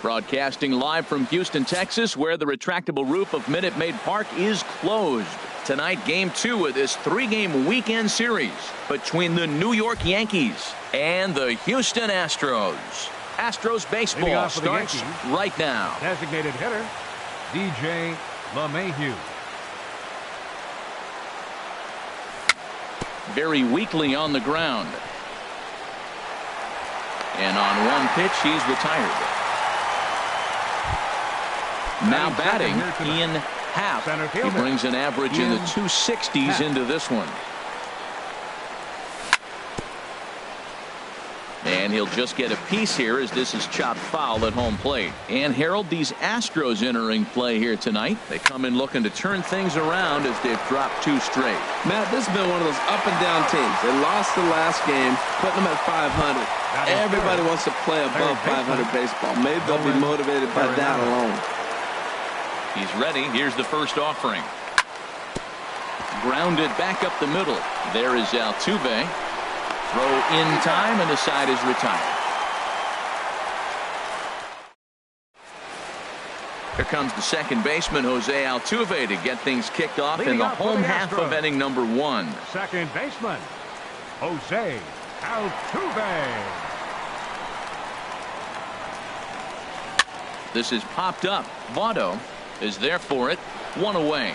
Broadcasting live from Houston, Texas, where the retractable roof of Minute Maid Park is closed. Tonight, Game 2 of this 3-game weekend series between the New York Yankees and the Houston Astros. Astros baseball starts right now. Designated hitter, DJ LeMahieu. Very weakly on the ground. And on one pitch, he's retired. Now batting in half. He brings an average in the 260s into this one. And he'll just get a piece here as this is chopped foul at home plate. And Harold, these Astros entering play here tonight. They come in looking to turn things around as they've dropped 2 straight. Matt, this has been one of those up and down teams. They lost the last game, putting them at 500. Everybody wants to play above 500 baseball. Maybe they'll be motivated by that alone. He's ready. Here's the first offering. Grounded back up the middle. There is Altuve. Throw in time, and the side is retired. Here comes the second baseman, Jose Altuve, to get things kicked off in the home half of inning number 1. Second baseman, Jose Altuve. This is popped up. Votto is there for it. 1 away.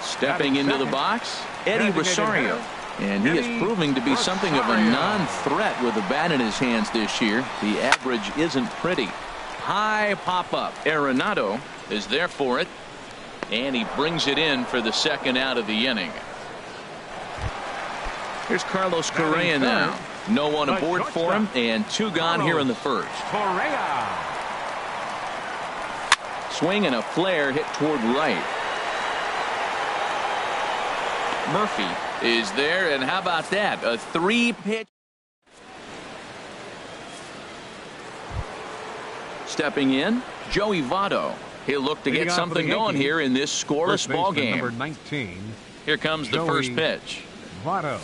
Stepping into the box, Eddie Rosario. And he is proving to be something of a non-threat with the bat in his hands this year. The average isn't pretty. High pop-up. Arenado is there for it. And he brings it in for the second out of the inning. Here's Carlos Correa now. No one aboard for him, and 2 gone here in the first. Correa. Swing and a flare hit toward right. Murphy is there, and how about that? A 3-pitch. Stepping in, Joey Votto. He'll look to get something going here in this scoreless ball game. Number 19. Here comes the first pitch. Votto.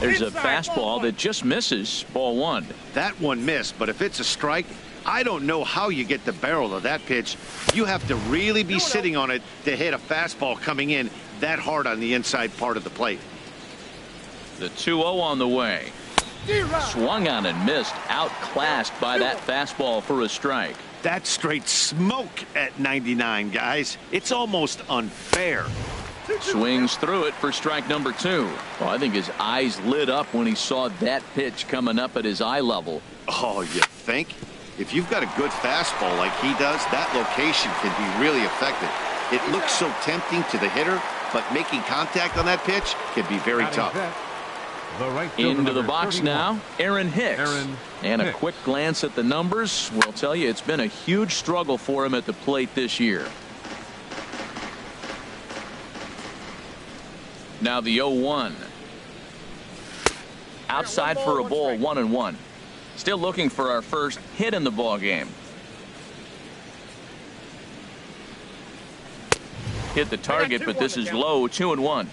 There's a fastball that just misses. Ball 1. That one missed, but if it's a strike, I don't know how you get the barrel of that pitch. You have to really be sitting on it to hit a fastball coming in that hard on the inside part of the plate. The 2-0 on the way. Swung on and missed. Outclassed by that fastball for a strike. That's straight smoke at 99, guys. It's almost unfair. Swings through it for strike number 2. Well, I think his eyes lit up when he saw that pitch coming up at his eye level. Oh, you think? If you've got a good fastball like he does, that location can be really effective. It looks so tempting to the hitter, but making contact on that pitch can be very tough. Into the box now, Aaron Hicks. And a quick glance at the numbers will tell you it's been a huge struggle for him at the plate this year. Now the 0-1. Outside for a ball, 1-1. Still looking for our first hit in the ball game. Hit the target, but this is low. 2-1.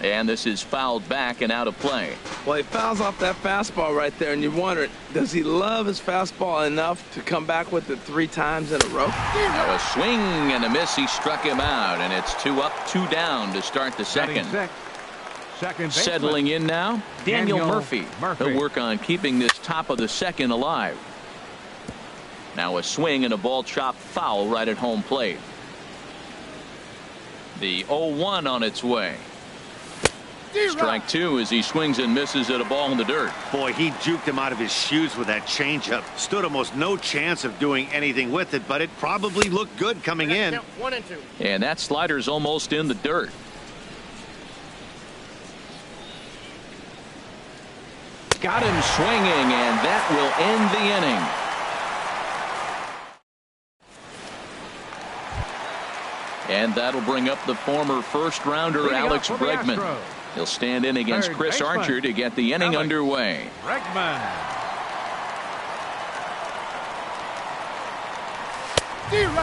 And this is fouled back and out of play. Well, he fouls off that fastball right there, and you wonder, does he love his fastball enough to come back with it 3 times in a row? Now a swing and a miss. He struck him out, and it's 2 up, 2 down to start the second. Settling in now, Daniel Murphy. He'll work on keeping this top of the second alive. Now a swing and a ball chopped foul right at home plate. The 0-1 on its way. Strike 2 as he swings and misses at a ball in the dirt. Boy, he juked him out of his shoes with that changeup. Stood almost no chance of doing anything with it, but it probably looked good coming in. 1 and 2. And that slider's almost in the dirt. Got him swinging, and that will end the inning. And that'll bring up the former first-rounder Alex Bregman. He'll stand in against Chris Archer to get the inning underway.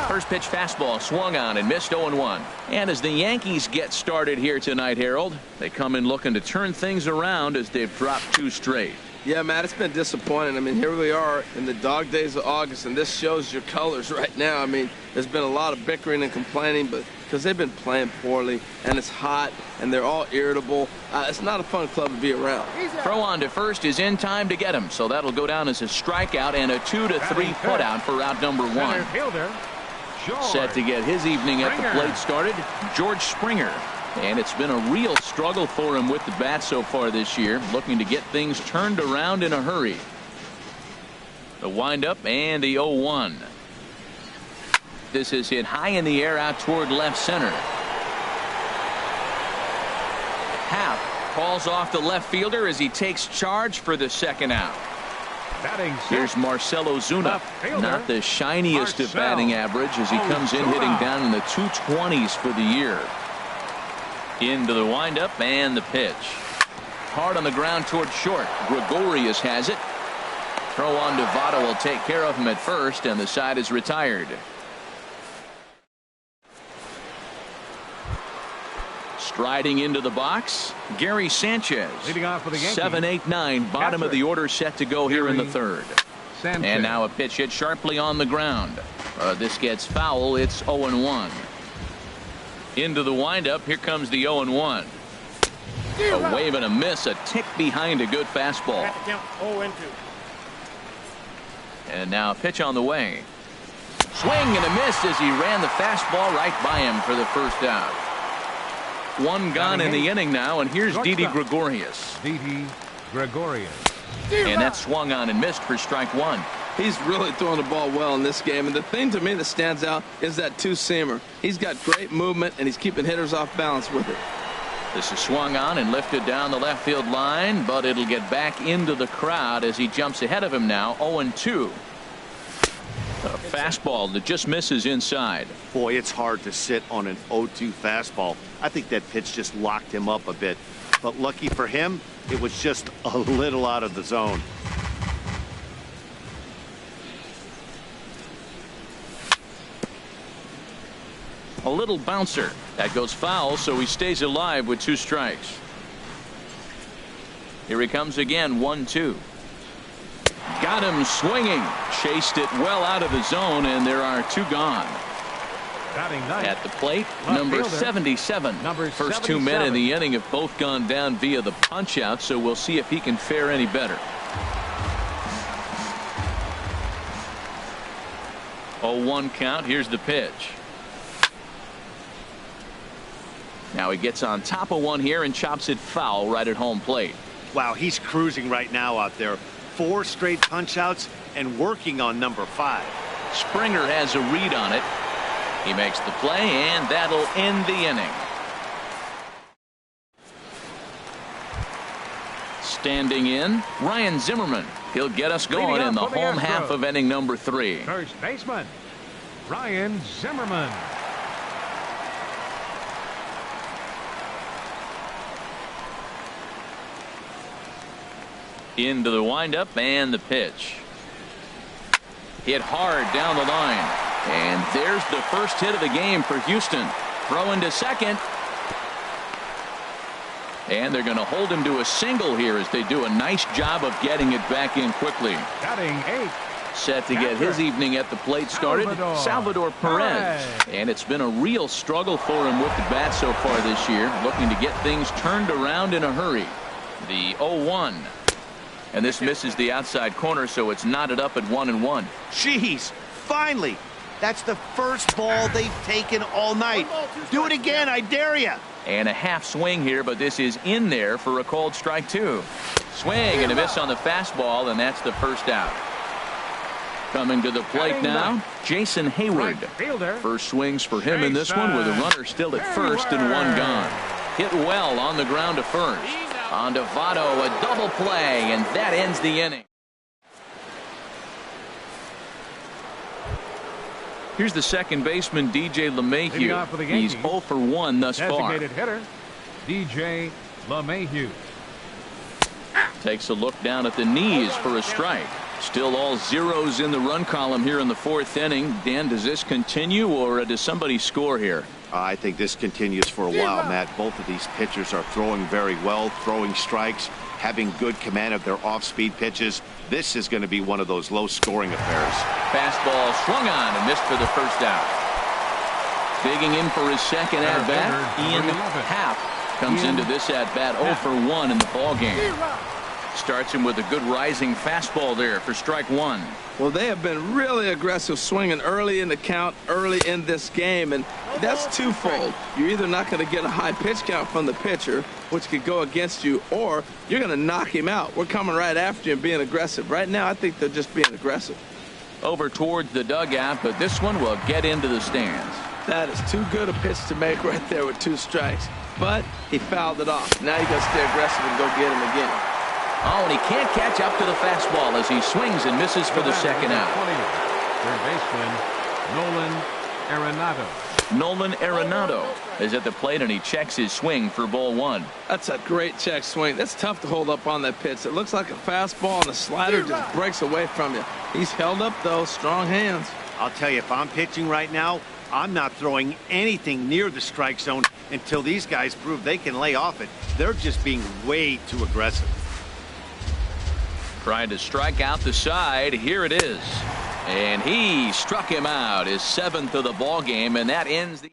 First pitch fastball swung on and missed 0-1. And as the Yankees get started here tonight, Harold, they come in looking to turn things around as they've dropped 2 straight. Yeah, Matt, it's been disappointing. I mean, here we are in the dog days of August, and this shows your colors right now. I mean, there's been a lot of bickering and complaining, but because they've been playing poorly, and it's hot, and they're all irritable. It's not a fun club to be around. Throw on to first is in time to get him, so that'll go down as a strikeout and a 2-3 putout for out number 1. Set to get his evening at the plate started, George Springer. And it's been a real struggle for him with the bat so far this year, looking to get things turned around in a hurry. The windup and the 0-1. This is hit high in the air out toward left center. Happ calls off the left fielder as he takes charge for the second out. Here's Marcell Ozuna, not the shiniest of batting average as he comes in hitting down in the 220s for the year. Into the windup and the pitch. Hard on the ground toward short. Gregorius has it. Throw on to Votto will take care of him at first, and the side is retired. Striding into the box, Gary Sanchez. Leading off for the Yankees. 7, 8, 9, bottom of the order set to go here in the third. Sanchez. And now a pitch hit sharply on the ground. This gets foul. It's 0-1. Into the windup. Here comes the 0-1. A wave and a miss, a tick behind a good fastball. And now a pitch on the way. Swing and a miss as he ran the fastball right by him for the first out. 1 gone in the inning now, and here's Didi Gregorius. Didi Gregorius. And that swung on and missed for strike 1. He's really throwing the ball well in this game, and the thing to me that stands out is that 2-seamer. He's got great movement, and he's keeping hitters off balance with it. This is swung on and lifted down the left field line, but it'll get back into the crowd as he jumps ahead of him now. 0-2. A fastball that just misses inside. Boy, it's hard to sit on an 0-2 fastball. I think that pitch just locked him up a bit. But lucky for him, it was just a little out of the zone. A little bouncer. That goes foul, so he stays alive with 2 strikes. Here he comes again, 1-2. Got him swinging. Chased it well out of the zone, and there are 2 gone. At the plate, number 77. First 2 men in the inning have both gone down via the punch out, so we'll see if he can fare any better. 0-1 count. Here's the pitch. Now he gets on top of one here and chops it foul right at home plate. Wow, he's cruising right now out there. 4 straight punch outs and working on number 5. Springer has a read on it. He makes the play, and that'll end the inning. Standing in, Ryan Zimmerman. He'll get us going in the home half of inning number 3. First baseman, Ryan Zimmerman. Into the windup and the pitch. Hit hard down the line. And there's the first hit of the game for Houston. Throw into second. And they're going to hold him to a single here as they do a nice job of getting it back in quickly. Batting 8. Set to get his evening at the plate started, Salvador Perez. And it's been a real struggle for him with the bat so far this year, looking to get things turned around in a hurry. The 0-1. And this misses the outside corner, so it's knotted up at 1-1. Jeez, finally. That's the first ball they've taken all night. Do it again, I dare you. And a half swing here, but this is in there for a called strike 2. Swing and a miss on the fastball, and that's the first out. Coming to the plate now, Jason Hayward. First swings for him in this one with a runner still at first and 1 gone. Hit well on the ground to first. On to Votto, a double play, and that ends the inning. Here's the second baseman, DJ LeMahieu. He's 0 for 1 thus far. Designated hitter, DJ LeMahieu. Takes a look down at the knees for a strike. Still all zeros in the run column here in the fourth inning. Dan, does this continue, or does somebody score here? I think this continues for a while, Matt. Both of these pitchers are throwing very well, throwing strikes, having good command of their off-speed pitches. This is going to be one of those low-scoring affairs. Fastball swung on and missed for the first out. Digging in for his second at-bat, Ian Happ comes into this at-bat 0 for 1 in the ballgame. Starts him with a good rising fastball there for strike one. Well, they have been really aggressive swinging early in the count, early in this game, and that's twofold. You're either not going to get a high pitch count from the pitcher, which could go against you, or you're going to knock him out. We're coming right after you and being aggressive. Right now, I think they're just being aggressive. Over towards the dugout, but this one will get into the stands. That is too good a pitch to make right there with 2 strikes. But he fouled it off. Now you got to stay aggressive and go get him again. Oh, and he can't catch up to the fastball as he swings and misses for the second out. Third baseman, Nolan Arenado. Nolan Arenado is at the plate, and he checks his swing for ball 1. That's a great check swing. That's tough to hold up on that pitch. It looks like a fastball, and the slider just breaks away from you. He's held up, though. Strong hands. I'll tell you, if I'm pitching right now, I'm not throwing anything near the strike zone until these guys prove they can lay off it. They're just being way too aggressive. Trying to strike out the side. Here it is. And he struck him out, his 7th of the ball game, and that ends the.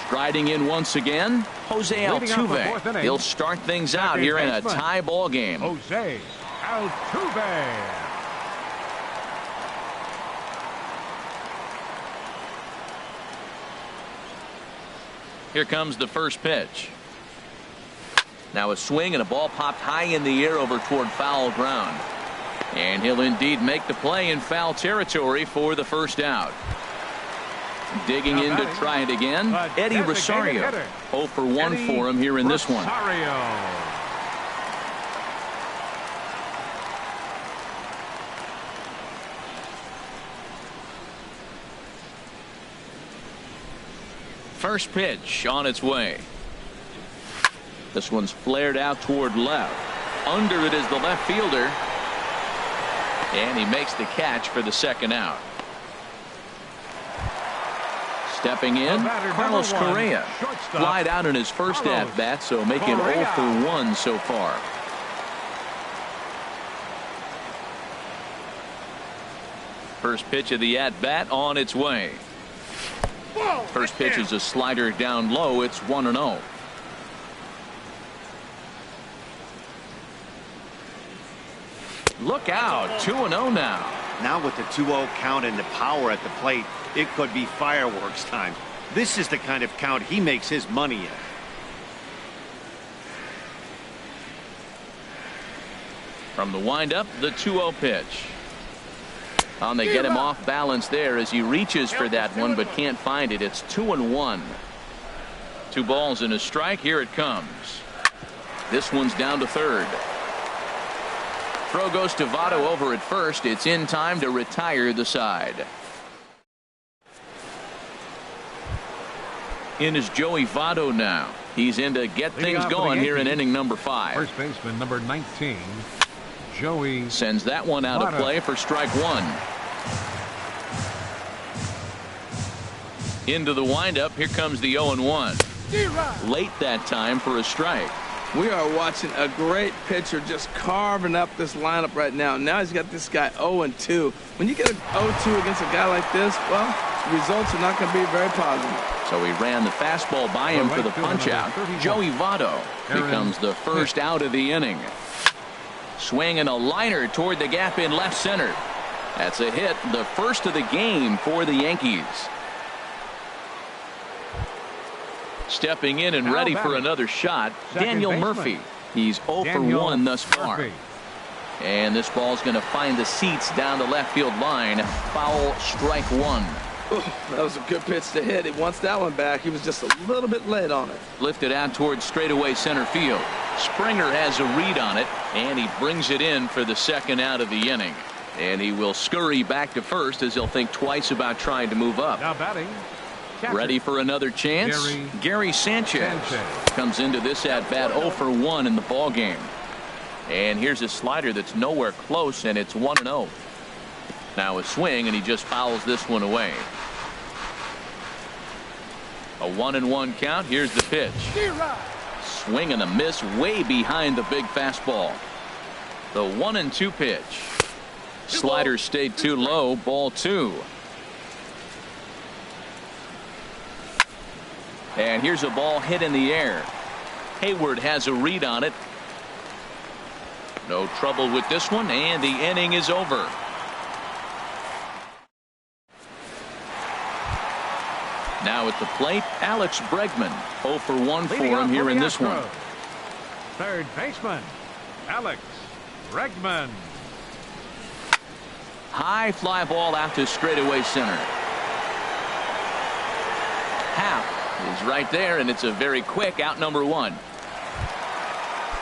Striding in once again, Jose Altuve. He'll start things out here in a tie ball game. Jose Altuve. Here comes the first pitch. Now a swing, and a ball popped high in the air over toward foul ground. And he'll indeed make the play in foul territory for the first out. Digging in to try it again, Eddie Rosario. 0 for 1 for him here in this one. First pitch on its way. This one's flared out toward left. Under it is the left fielder. And he makes the catch for the second out. Stepping in, Carlos Correa. Flied out in his first at-bat, so making 0 for 1 so far. First pitch of the at-bat on its way. First pitch is a slider down low. It's 1-0. Look out, 2-0 now. Now with the 2-0 count and the power at the plate, it could be fireworks time. This is the kind of count he makes his money in. From the windup, the 2-0 pitch. They get him off balance there as he reaches for that one but can't find it. It's 2-1. 2 balls and a strike. Here it comes. This one's down to third. Throw goes to Votto over at first. It's in time to retire the side. In is Joey Votto now. He's in to get things going here in inning number 5. First baseman number 19, Joey. Sends that one out of play for strike 1. Into the windup. Here comes the 0-1. Late that time for a strike. We are watching a great pitcher just carving up this lineup right now. Now he's got this guy 0-2. When you get an 0-2 against a guy like this, well, the results are not going to be very positive. So he ran the fastball by him for the punch-out. Joey Votto becomes the first out of the inning. Swing and a liner toward the gap in left center. That's a hit, the first of the game for the Yankees. Stepping in and ready for another shot, Daniel Murphy. He's 0 for 1 thus far. And this ball's going to find the seats down the left field line. Foul, strike 1. That was a good pitch to hit. He wants that one back. He was just a little bit late on it. Lifted out towards straightaway center field. Springer has a read on it, and he brings it in for the second out of the inning. And he will scurry back to first as he'll think twice about trying to move up. Now batting. Ready for another chance? Gary Sanchez comes into this at bat 0 for 1 in the ball game. And here's a slider that's nowhere close, and it's 1-0. Now a swing, and he just fouls this one away. A 1-1 count. Here's the pitch. Swing and a miss way behind the big fastball. The 1-2 pitch. Slider stayed too low. Ball 2. And here's a ball hit in the air. Hayward has a read on it. No trouble with this one, and the inning is over. Now at the plate, Alex Bregman. 0 for 1 for him here in this one. Third baseman, Alex Bregman. High fly ball out to straightaway center. Happ is right there, and it's a very quick out, number 1.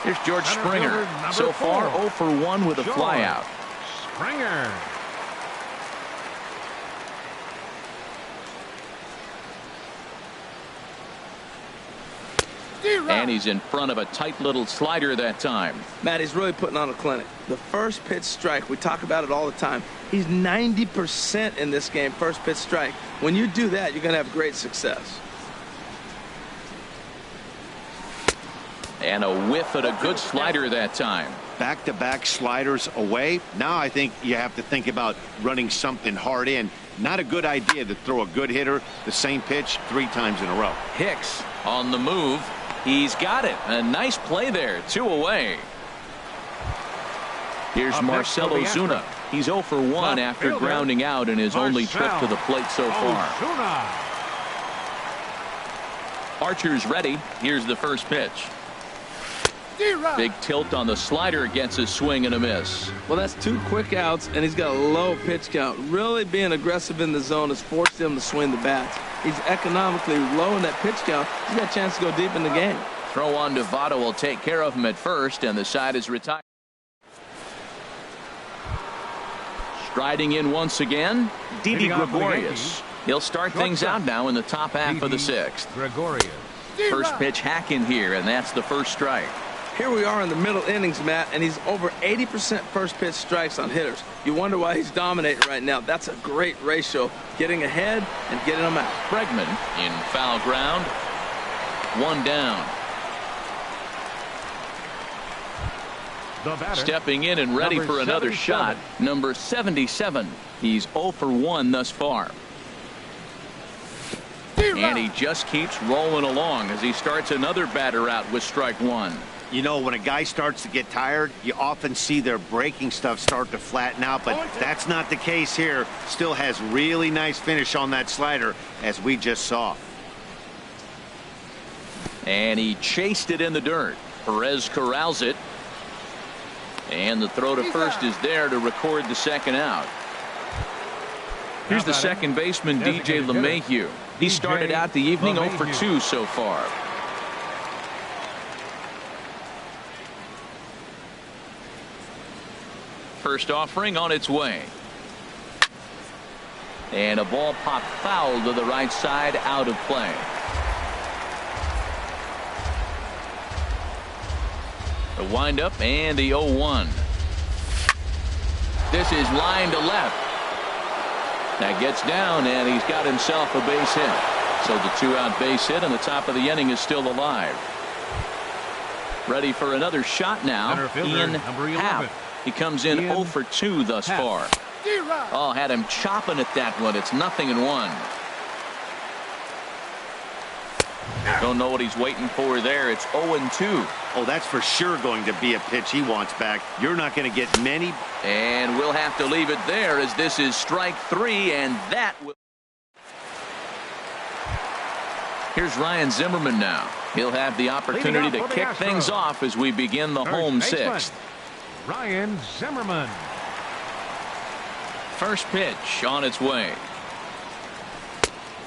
Here's George Springer. So far 0 for 1 with a flyout. Springer. And he's in front of a tight little slider that time. Matt, he's really putting on a clinic. The first pitch strike, we talk about it all the time. He's 90% in this game, first pitch strike. When you do that, you're going to have great success. And a whiff at a good slider that time. Back-to-back sliders away. Now I think you have to think about running something hard in. Not a good idea to throw a good hitter the same pitch 3 times in a row. Hicks on the move. He's got it. A nice play there. 2 away. Here's Marcell Ozuna. He's 0 for 1 after grounding out in his only trip to the plate so far. Archer's ready. Here's the first pitch. Big tilt on the slider, gets a swing and a miss. Well, that's 2 quick outs, and he's got a low pitch count. Really being aggressive in the zone has forced him to swing the bats. He's economically low in that pitch count. He's got a chance to go deep in the game. Throw on to Votto will take care of him at first, and the side is retired. Striding in once again, Didi Gregorius. He'll start things out now in the top half of the 6th. Gregorius. First pitch hack in here, and that's the first strike. Here we are in the middle innings, Matt, and he's over 80% first pitch strikes on hitters. You wonder why he's dominating right now. That's a great ratio, getting ahead and getting them out. Bregman in foul ground. 1 down. Stepping in and ready for another shot, number 77. He's 0 for 1 thus far. And he just keeps rolling along as he starts another batter out with strike 1. You know, when a guy starts to get tired, you often see their breaking stuff start to flatten out, but that's not the case here. Still has really nice finish on that slider, as we just saw. And he chased it in the dirt. Perez corrals it. And the throw to first is there to record the second out. Here's the second baseman, DJ LeMahieu. He started out the evening 0 for 2 so far. First offering on its way. And a ball popped foul to the right side, out of play. The windup and the 0-1. This is line to left. That gets down, and he's got himself a base hit. So the 2-out base hit, and the top of the inning is still alive. Ready for another shot now. Ian Happ. He comes in 0 for 2 thus far. Oh, had him chopping at that one. It's 0-1. Don't know what he's waiting for there. It's 0-2. Oh, that's for sure going to be a pitch he wants back. You're not going to get many. And we'll have to leave it there, as this is strike 3, and that will. Here's Ryan Zimmerman now. He'll have the opportunity to kick things off as we begin the home 6th. Ryan Zimmerman. First pitch on its way.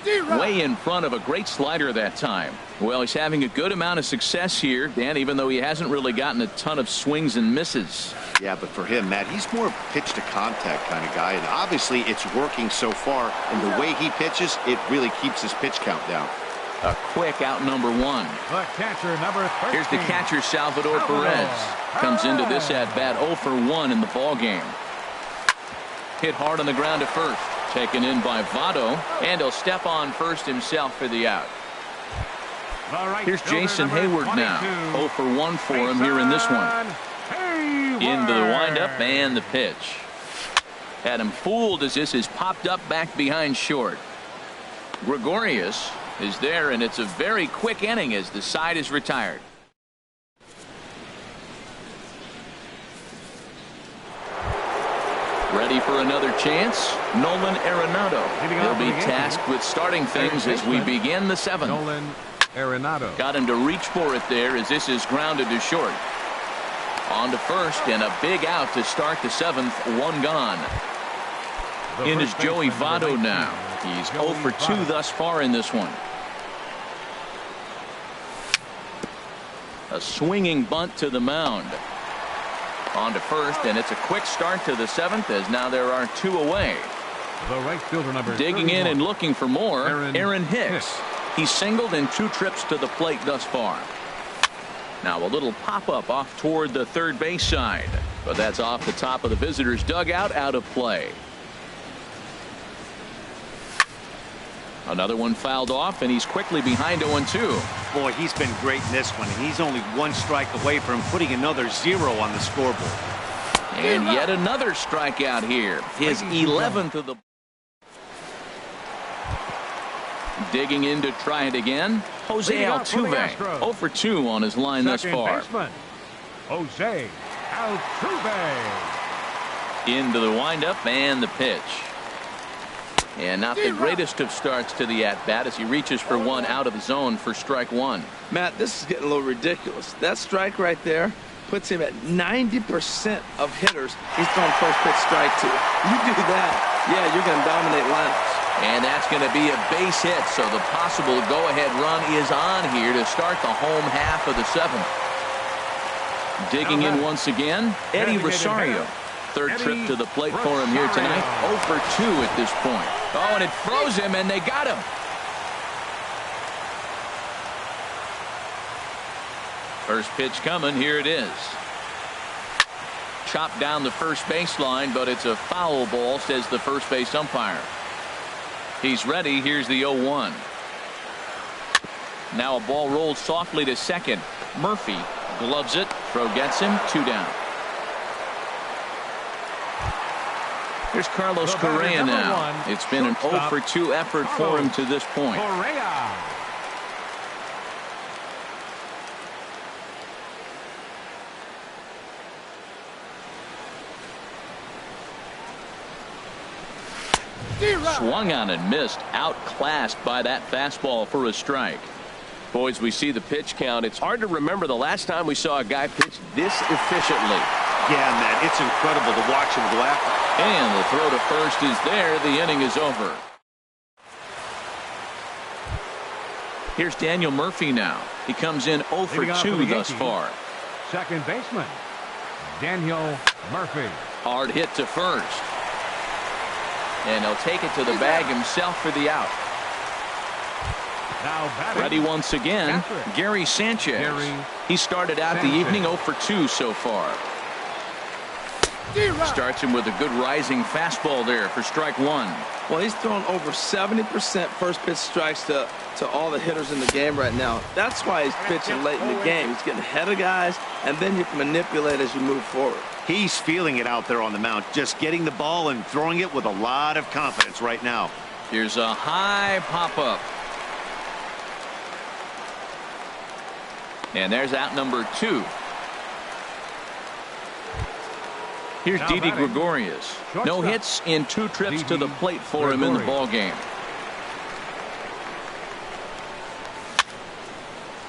Way in front of a great slider that time. Well, he's having a good amount of success here, Dan, even though he hasn't really gotten a ton of swings and misses. Yeah, but for him, Matt, he's more pitch to contact kind of guy, and obviously it's working so far, and the way he pitches, it really keeps his pitch count down. A quick out number one. The catcher, number 13. Here's the catcher, Salvador Perez. Comes into this at-bat 0 for 1 in the ball game. Hit hard on the ground to first. Taken in by Votto. And he'll step on first himself for the out. Here's Jason Hayward now. 0 for 1 for him here in this one. Into the windup and the pitch. Had him fooled as this is popped up back behind short. Gregorius is there, and it's a very quick inning as the side is retired. Ready for another chance? Nolan Arenado. He'll be tasked with starting things as we begin the 7th. Nolan Arenado. Got him to reach for it there as this is grounded to short. On to first, and a big out to start the 7th. 1 gone. In is Joey Votto now. He's 0 for 2 thus far in this one. A swinging bunt to the mound. On to first, and it's a quick start to the 7th as now there are 2 away. The right fielder, number digging 31. in and looking for more, Aaron Hicks. He's singled in 2 trips to the plate thus far. Now a little pop-up off toward the third base side, but that's off the top of the visitor's dugout, out of play. Another one fouled off, and he's quickly behind 0-2. Boy, he's been great in this one, and he's only 1 strike away from putting another 0 on the scoreboard. And yet another strikeout here. His 11th of the. Digging in to try it again. Jose Altuve. 0 for 2 on his line thus far. Baseman, Jose Altuve. Into the windup and the pitch. And not the greatest of starts to the at-bat as he reaches for 1 out of the zone for strike 1. Matt, this is getting a little ridiculous. That strike right there puts him at 90% of hitters he's thrown first pitch strike to. You do that, yeah, you're going to dominate lineups. And that's going to be a base hit, so the possible go-ahead run is on here to start the home half of the 7th. Digging in once again, Eddie Rosario. Third trip to the plate for him here tonight. 0 for 2 at this point. Oh, and it froze him, and they got him. First pitch coming. Here it is. Chopped down the first baseline, but it's a foul ball, says the first base umpire. He's ready. Here's the 0-1. Now a ball rolled softly to second. Murphy gloves it. Throw gets him. 2 down. Here's Carlos Correa now. It's been an 0 for 2 effort for him to this point. Correa. Swung on and missed. Outclassed by that fastball for a strike. Boys, we see the pitch count. It's hard to remember the last time we saw a guy pitch this efficiently. Yeah, man, it's incredible to watch him go after. And the throw to first is there. The inning is over. Here's Daniel Murphy now. He comes in 0 for 2 thus far. Second baseman, Daniel Murphy. Hard hit to first. And he'll take it to the bag himself for the out. Now batting. Ready once again, Gary Sanchez. He started out the evening 0 for 2 so far. Starts him with a good rising fastball there for strike 1. Well, he's thrown over 70% first pitch strikes to all the hitters in the game right now. That's why he's pitching late in the game. He's getting ahead of guys, and then you can manipulate as you move forward. He's feeling it out there on the mound, just getting the ball and throwing it with a lot of confidence right now. Here's a high pop-up. And there's out number 2. Here's Didi Gregorius. No hits in 2 trips to the plate for him in the ball game.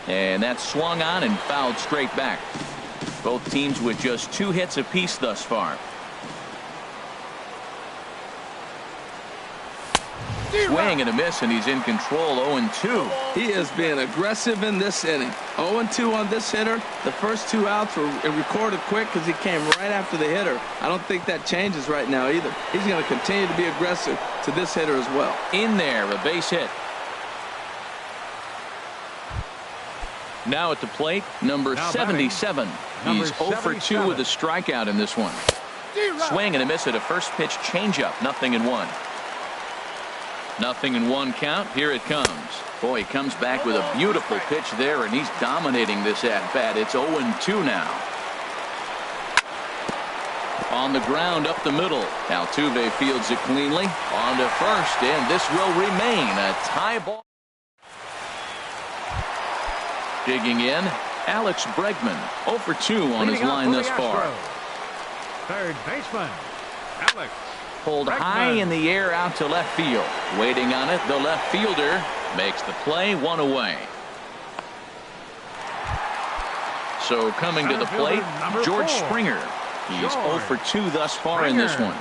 And that's swung on and fouled straight back. Both teams with just 2 hits apiece thus far. Swing and a miss, and he's in control. 0-2. He is being aggressive in this inning. 0-2 on this hitter. The first 2 outs were recorded quick because he came right after the hitter. I don't think that changes right now either. He's going to continue to be aggressive to this hitter as well. In there, a base hit. Now at the plate, number 77. He's 0 for 2 with a strikeout in this one. Swing and a miss at a first pitch changeup. 0-1. 0-1 count. Here it comes. Boy, he comes back with a beautiful pitch there, and he's dominating this at-bat. It's 0-2 now. On the ground up the middle. Altuve fields it cleanly. On to first, and this will remain a tie ball. Digging in, Alex Bregman. 0 for 2 on his line thus far. Third baseman, Alex. Pulled high in the air out to left field. Waiting on it, the left fielder makes the play, 1 away. So coming to the plate, George Springer. He's 0 for 2 thus far in this one.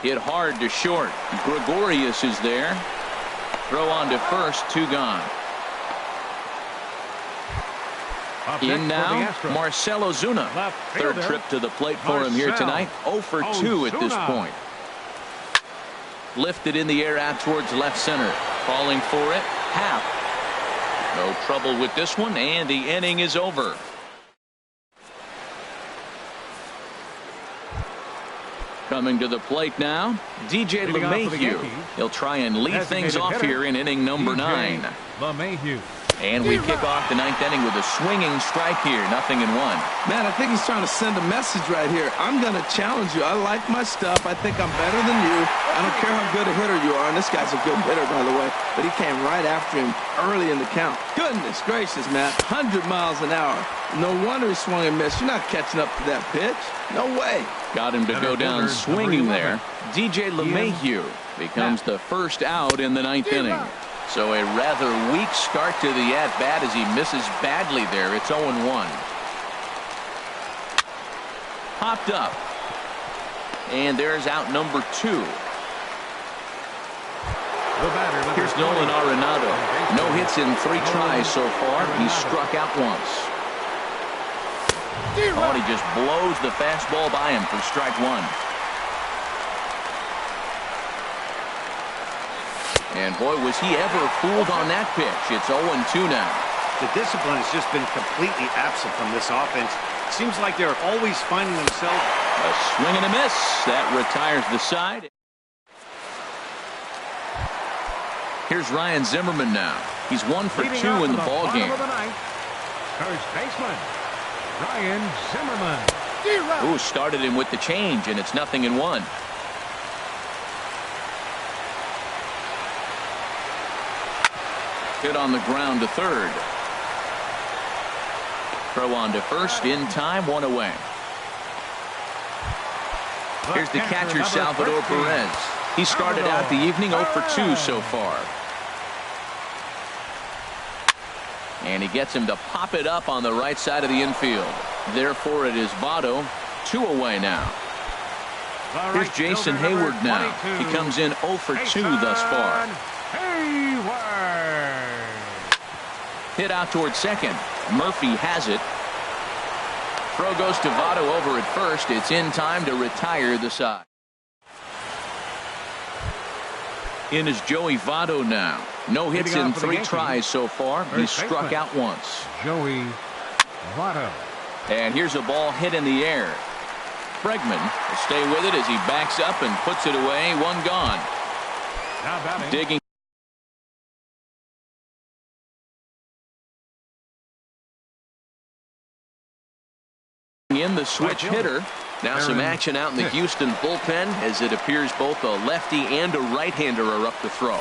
Hit hard to short. Gregorius is there. Throw on to first, 2 gone. In now, Marcell Ozuna. Third trip to the plate for him here tonight. 0 for 2 at this point. Lifted in the air out towards left center. Falling for it. Half. No trouble with this one, and the inning is over. Coming to the plate now, DJ LeMahieu. He'll try and lead things off here in inning number 9. LeMahieu. And we kick off the 9th inning with a swinging strike here. 0-1. Man, I think he's trying to send a message right here. I'm going to challenge you. I like my stuff. I think I'm better than you. I don't care how good a hitter you are. And this guy's a good hitter, by the way. But he came right after him early in the count. Goodness gracious, man. 100 miles an hour. No wonder he swung and missed. You're not catching up to that pitch. No way. Got him to go down swinging there. DJ LeMahieu becomes the first out in the 9th inning. So a rather weak start to the at-bat as he misses badly there. It's 0-1. Popped up. And there's out number 2. Here's Nolan Arenado. No hits in 3 tries so far. He's struck out once. Oh, he just blows the fastball by him for strike 1. And boy, was he ever fooled on that pitch. It's 0-2 now. The discipline has just been completely absent from this offense. Seems like they're always finding themselves. A swing and a miss. That retires the side. Here's Ryan Zimmerman now. He's 1 for 2 in the ball game. First baseman, Ryan Zimmerman. Ooh, started him with the change, and it's 0-1. Hit on the ground to third. Throw on to first in time, 1 away. Here's the catcher, Salvador Perez. He started out the evening 0 for 2 so far. And he gets him to pop it up on the right side of the infield. Therefore, it is Votto, 2 away now. Here's Jason Hayward now. He comes in 0 for 2 thus far. Hit out towards second. Murphy has it. Throw goes to Votto over at first. It's in time to retire the side. In is Joey Votto now. No hits in 3 tries so far. He's struck out once. Joey Votto. And here's a ball hit in the air. Bregman will stay with it as he backs up and puts it away. 1 gone. Digging. In the switch hitter. Now some action out in the Houston bullpen as it appears both a lefty and a right-hander are up to throw.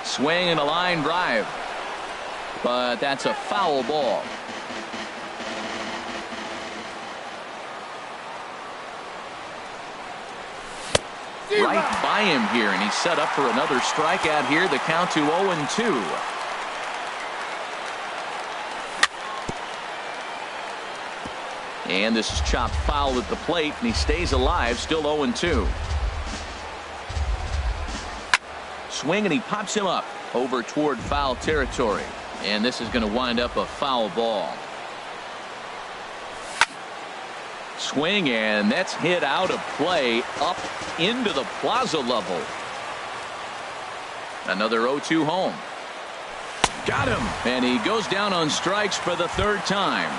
Swing and a line drive. But that's a foul ball. Right by him here, and he's set up for another strikeout here. The count to 0-2. And this is chopped foul at the plate, and he stays alive, still 0-2. Swing, and he pops him up over toward foul territory. And this is going to wind up a foul ball. Swing, and that's hit out of play up into the plaza level. Another 0-2 home. Got him. And he goes down on strikes for the third time.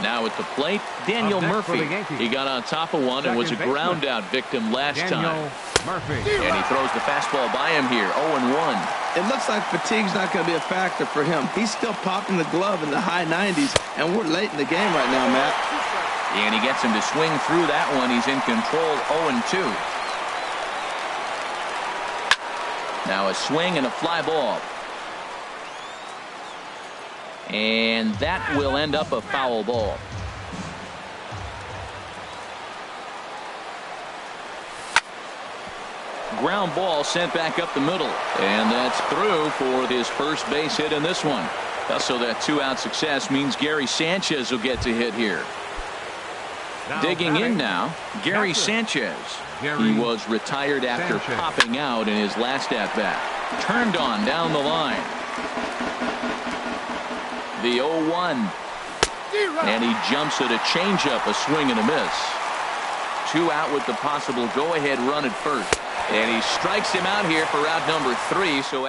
Now at the plate, Daniel Murphy. He got on top of one and was a ground out victim last time. Murphy. And he throws the fastball by him here, 0-1. It looks like fatigue's not going to be a factor for him. He's still popping the glove in the high 90s, and we're late in the game right now, Matt. And he gets him to swing through that one. He's in control, 0-2. Now a swing and a fly ball. And that will end up a foul ball. Ground ball sent back up the middle. And that's through for his first base hit in this one. Also, that two-out success means Gary Sanchez will get to hit here. Digging in now, Gary Sanchez. He was retired after popping out in his last at-bat. Turned on down the line. The 0-1. And he jumps at a changeup, a swing and a miss. 2 out with the possible go-ahead run at first. And he strikes him out here for out number 3. So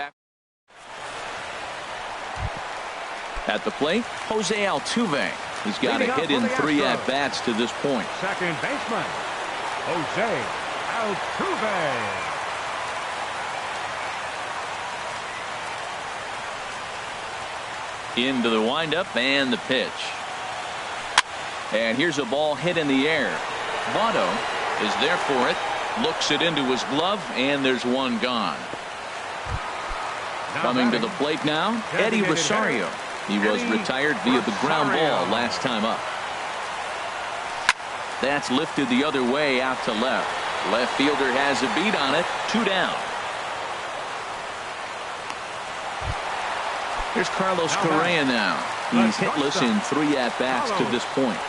at the plate, Jose Altuve. He's got a hit in 3 at-bats to this point. Second baseman, Jose Altuve. Into the windup and the pitch. And here's a ball hit in the air. Votto is there for it. Looks it into his glove, and there's one gone. Coming to the plate now, Eddie Rosario. He was retired via the ground ball last time up. That's lifted the other way out to left. Left fielder has a beat on it. 2 down. Here's Carlos Correa now. He's hitless in 3 at-bats to this point.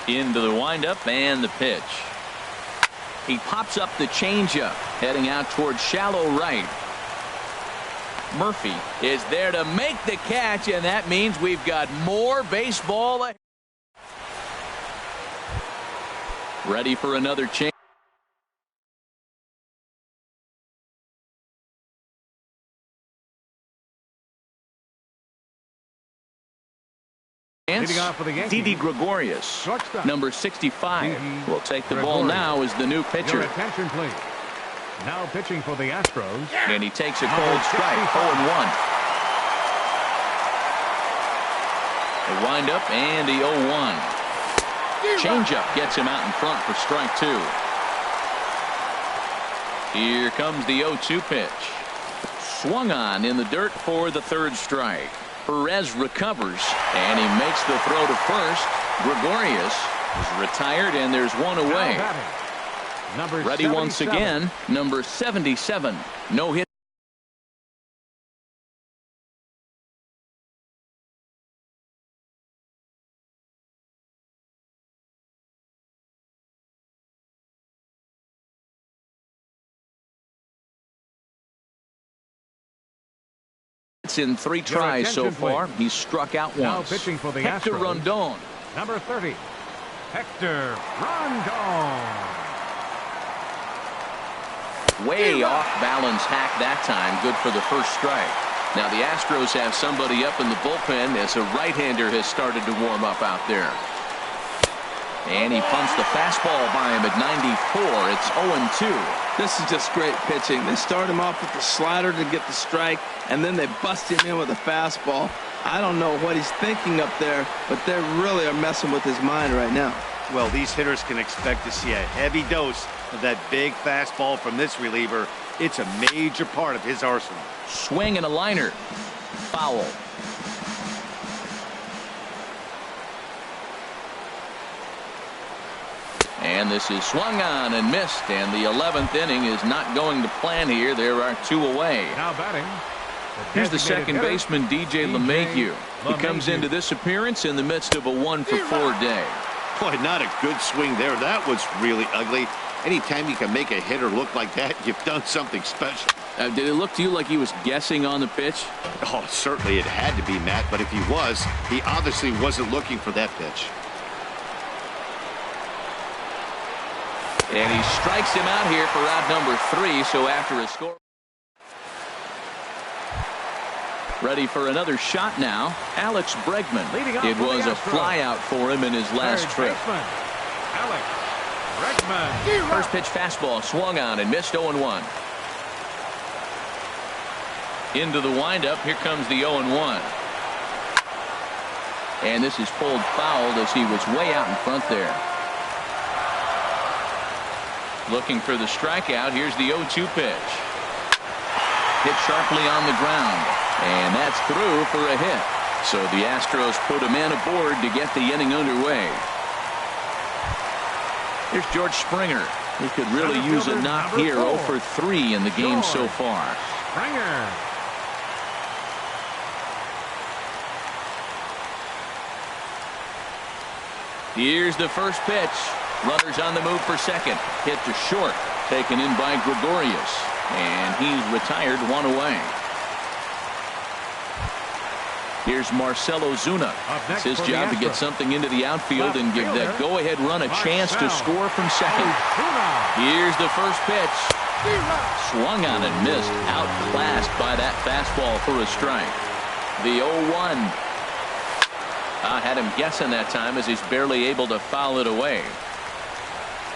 Into the windup and the pitch. He pops up the changeup, heading out towards shallow right. Murphy is there to make the catch, and that means we've got more baseball. Ready for another change. Didi Gregorius, number 65, will take the ball now as the new pitcher. Your attention, please. Now pitching for the Astros. And he takes a cold strike, 0-1. The windup and the 0-1. Changeup gets him out in front for strike 2. Here comes the 0-2 pitch. Swung on in the dirt for the 3rd strike. Perez recovers, and he makes the throw to first. Gregorius is retired, and there's one away. Ready once again, number 77. No hit. In 3 tries so far. He's struck out once. Now pitching for the Hector Astros. Rondon. Number 30, Hector Rondon. Way off balance hack that time. Good for the first strike. Now the Astros have somebody up in the bullpen as a right-hander has started to warm up out there. And he punts the fastball by him at 94. It's 0-2. This is just great pitching. They start him off with the slider to get the strike, and then they bust him in with a fastball. I don't know what he's thinking up there, but they really are messing with his mind right now. Well, these hitters can expect to see a heavy dose of that big fastball from this reliever. It's a major part of his arsenal. Swing and a liner. Foul. And this is swung on and missed, and the 11th inning is not going to plan here. There are 2 away. Now batting. Here's the second baseman, DJ LeMahieu. He comes into this appearance in the midst of a 1-for-4 day. Boy, not a good swing there. That was really ugly. Anytime you can make a hitter look like that, you've done something special. Did it look to you like he was guessing on the pitch? Oh, certainly it had to be, Matt, but if he was, he obviously wasn't looking for that pitch. And he strikes him out here for out number 3. So after a score. Ready for another shot now. Alex Bregman. It was a flyout for him in his last trip. Alex Bregman. First pitch fastball swung on and missed 0-1. Into the windup. Here comes the 0-1. And this is pulled foul as he was way out in front there. Looking for the strikeout. Here's the 0-2 pitch. Hit sharply on the ground. And that's through for a hit. So the Astros put a man aboard to get the inning underway. Here's George Springer. He could really use a knock here. 0 for 3 in the game so far. Springer. Here's the first pitch. Runners on the move for second. Hit to short. Taken in by Gregorius. And he's retired 1 away. Here's Marcell Ozuna. It's his job to get something into the outfield and give that go-ahead run a chance to score from second. Here's the first pitch. Swung on and missed. Outclassed by that fastball for a strike. The 0-1. Had him guessing that time as he's barely able to foul it away.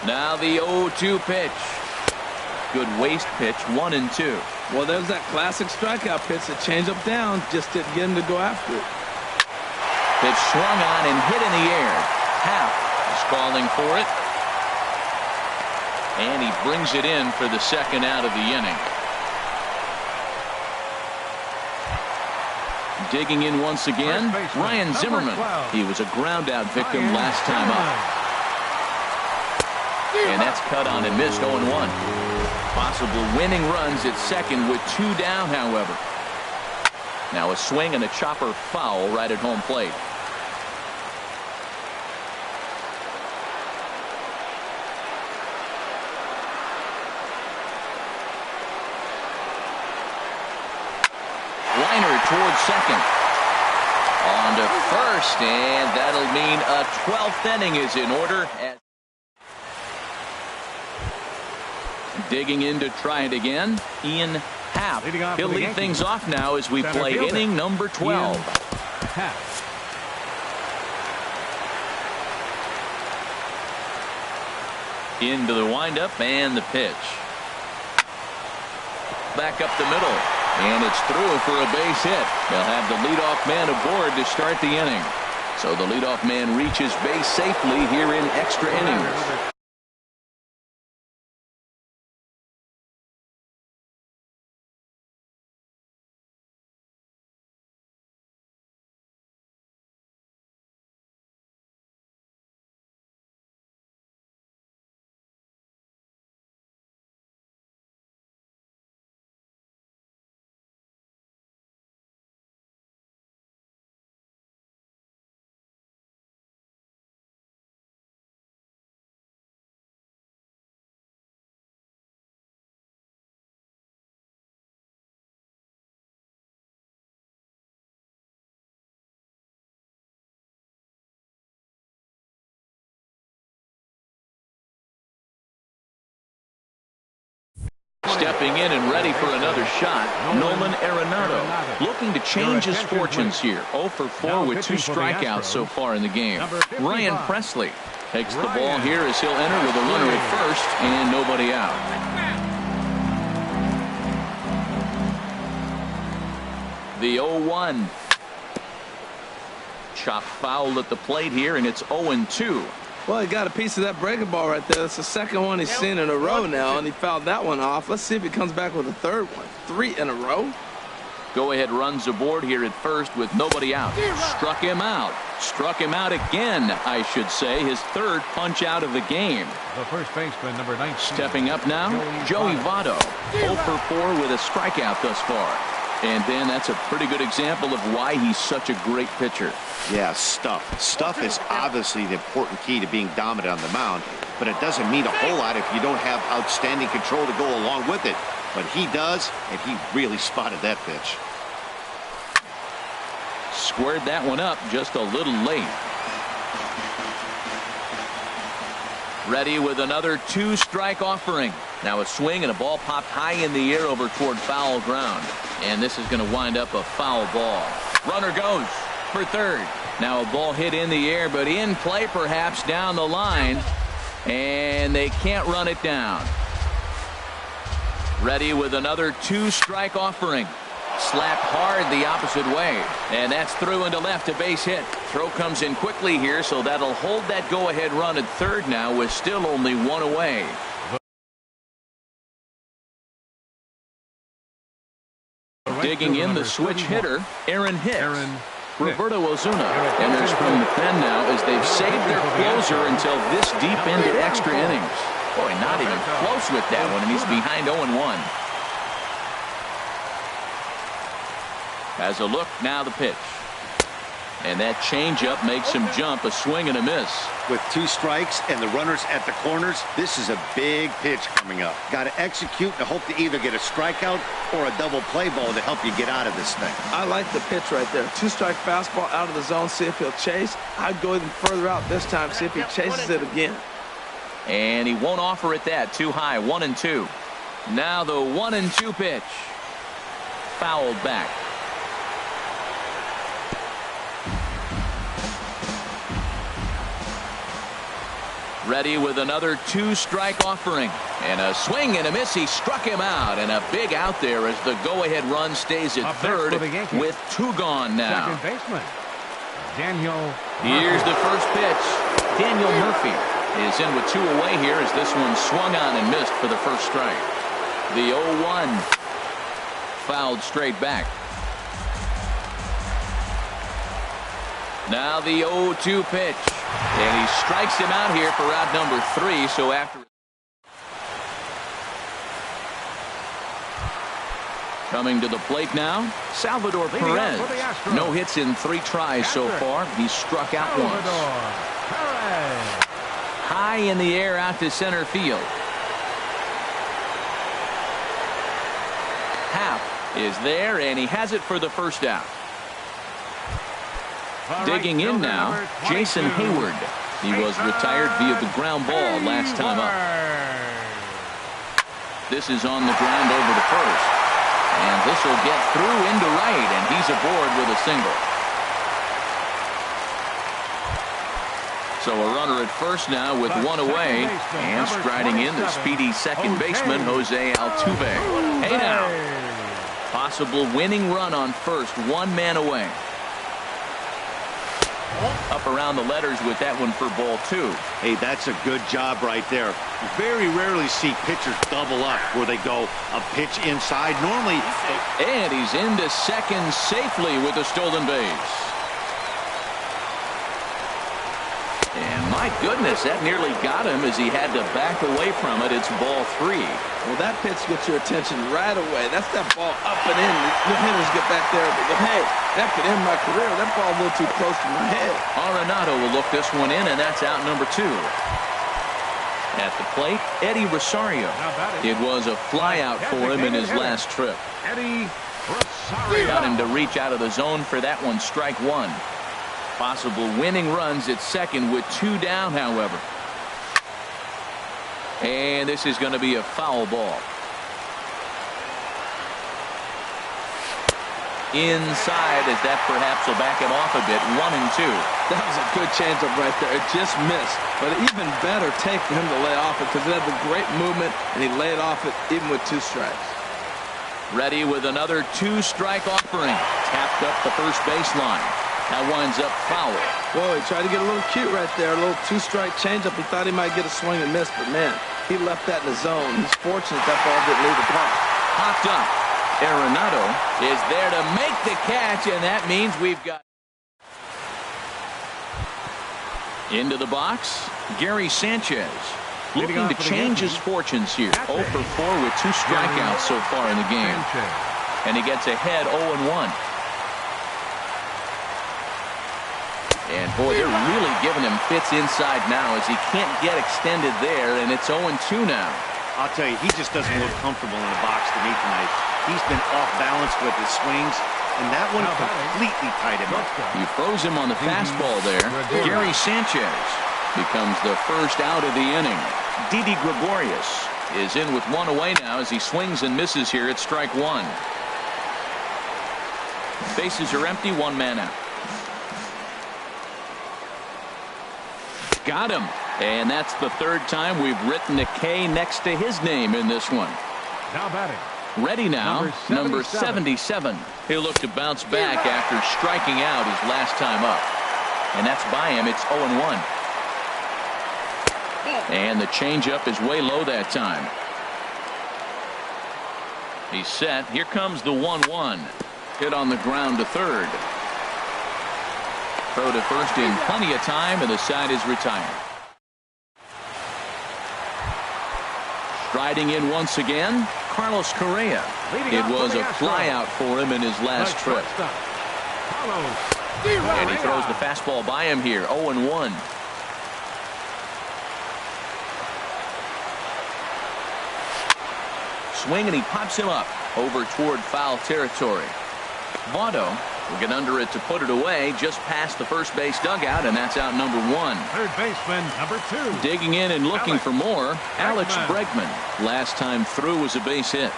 Now the 0-2 pitch. Good waste pitch. 1-2. Well, there's that classic strikeout pitch. The changeup down just didn't get him to go after it. Pitch swung on and hit in the air. Happ is calling for it. And he brings it in for the second out of the inning. Digging in once again, Ryan Zimmerman. He was a ground out victim last time up. And that's cut on and missed. 0-1. Possible winning runs at second with 2 down, however. Now a swing and a chopper foul right at home plate. Liner towards second. On to first, and that'll mean a 12th inning is in order. Digging in to try it again, Ian Happ. He'll lead things off now as we play inning number 12. Into the windup and the pitch. Back up the middle. And it's through for a base hit. They'll have the leadoff man aboard to start the inning. So the leadoff man reaches base safely here in extra innings. Stepping in and ready for another shot, Nolan Arenado, looking to change his fortunes here. 0 for 4 with 2 strikeouts so far in the game. Ryan Presley takes the ball here as he'll enter with a runner at first and nobody out. The 0-1. Chop foul at the plate here, and it's 0-2. Well, he got a piece of that breaking ball right there. That's the second one he's seen in a row now, and he fouled that one off. Let's see if he comes back with a third one. 3 in a row. Go-ahead runs aboard here at first with nobody out. Struck him out. Struck him out again, I should say. His third punch out of the game. The first baseman, number 19. Stepping up now, Joey Votto. 0 for 4 with a strikeout thus far. And, Ben, that's a pretty good example of why he's such a great pitcher. Yeah, stuff. Stuff is obviously the important key to being dominant on the mound, but it doesn't mean a whole lot if you don't have outstanding control to go along with it. But he does, and he really spotted that pitch. Squared that one up just a little late. Ready with another 2-strike offering. Now a swing and a ball popped high in the air over toward foul ground. And this is going to wind up a foul ball. Runner goes for third. Now a ball hit in the air, but in play perhaps down the line. And they can't run it down. Ready with another 2-strike offering. Slapped hard the opposite way. And that's through into left, a base hit. Throw comes in quickly here, so that'll hold that go-ahead run at third now with still only one away. Digging in the switch hitter, Aaron Hicks. Roberto Ozuna enters from the pen now as they've saved their closer until this deep into extra innings. Boy, not even close with that one, and he's behind 0-1. As a look, now the pitch. And that changeup makes him jump, a swing and a miss. With 2 strikes and the runners at the corners, this is a big pitch coming up. Got to execute and hope to either get a strikeout or a double play ball to help you get out of this thing. I like the pitch right there. 2-strike fastball out of the zone, see if he'll chase. I'd go even further out this time, see if he chases it again. And he won't offer it that. Too high, 1-2. Now the 1-2 pitch. Fouled back. Ready with another 2-strike offering. And a swing and a miss. He struck him out. And a big out there as the go-ahead run stays at third with 2 gone now. Second baseman, Daniel. Here's the first pitch. Daniel Murphy is in with 2 away here as this one swung on and missed for the first strike. The 0-1 fouled straight back. Now the 0-2 pitch. And he strikes him out here for route number 3. So after coming to the plate now, Salvador Perez. No hits in 3 tries so far. He struck out once. High in the air out to center field. Happ is there, and he has it for the first out. Digging in now, Jason Hayward. He was retired via the ground ball last time up. This is on the ground over to first. And this will get through into right, and he's aboard with a single. So a runner at first now with 1 away. And striding in the speedy second baseman, Jose Altuve. Hey now. Possible winning run on first, 1 man away. Up around the letters with that one for ball 2. Hey, that's a good job right there. Very rarely see pitchers double up where they go a pitch inside. Normally. And he's into second safely with a stolen base. And my goodness, that nearly got him as he had to back away from it. It's ball 3. Well, that pitch gets your attention right away. That's that ball up and in. The hitters get back there and go, hey, that could end my career. That ball a little too close to my head. Arenado will look this one in, and that's out number 2. At the plate, Eddie Rosario. It was a flyout for him in his last trip. Eddie Rosario. Got him to reach out of the zone for that one, strike 1. Possible winning runs at second with 2 down, however. And this is going to be a foul ball. Inside, as that perhaps will back it off a bit. 1-2. That was a good changeup right there. It just missed. But even better take for him to lay off it because it had the great movement, and he laid off it even with 2 strikes. Ready with another 2-strike offering. Tapped up the first baseline. That winds up foul. Whoa, he tried to get a little cute right there. A little 2-strike changeup. He thought he might get a swing and miss, but man, he left that in the zone. He's fortunate that ball didn't leave the park. Popped up. Arenado is there to make the catch, and that means we've got into the box. Gary Sanchez looking to change his fortunes here. 0 for 4 with 2 strikeouts so far in the game. And he gets ahead 0-1. And boy, they're really giving him fits inside now as he can't get extended there, and it's 0-2 now. I'll tell you, he just doesn't look comfortable in the box to me tonight. He's been off balance with his swings, and that one completely tied him up. You froze him on the fastball there. Gary Sanchez. becomes the first out of the inning. Didi Gregorius is in with one away now as he swings and misses here at strike one. Bases are empty, one man out. Got him. And that's the third time we've written a K next to his name in this one. Now batting. Ready now, number 77. He'll look to bounce back after striking out his last time up. And that's by him. It's 0-1. And the changeup is way low that time. He's set. Here comes the 1-1. Hit on the ground to third. Throw to first in plenty of time, and the side is retired. Striding in once again, Carlos Correa. It was a flyout for him in his last trip. And he throws the fastball by him here, 0-1. Swing, and he pops him up over toward foul territory. Votto will get under it to put it away just past the first base dugout, and that's out number one. Third baseman, number 2. Digging in and looking for more, Alex Bregman. Last time through was a base hit.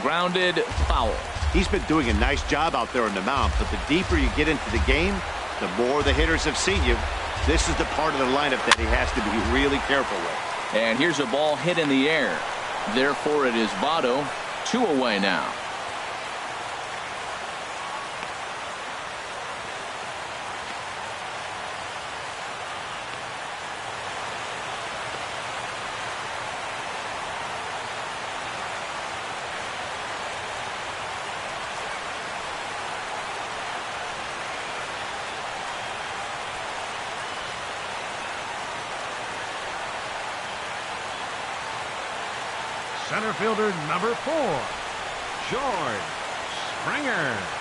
Grounded, foul. He's been doing a nice job out there on the mound, but the deeper you get into the game, the more the hitters have seen you. This is the part of the lineup that he has to be really careful with. And here's a ball hit in the air. Therefore, it is Votto, 2 away now. Center fielder, number 4, George Springer.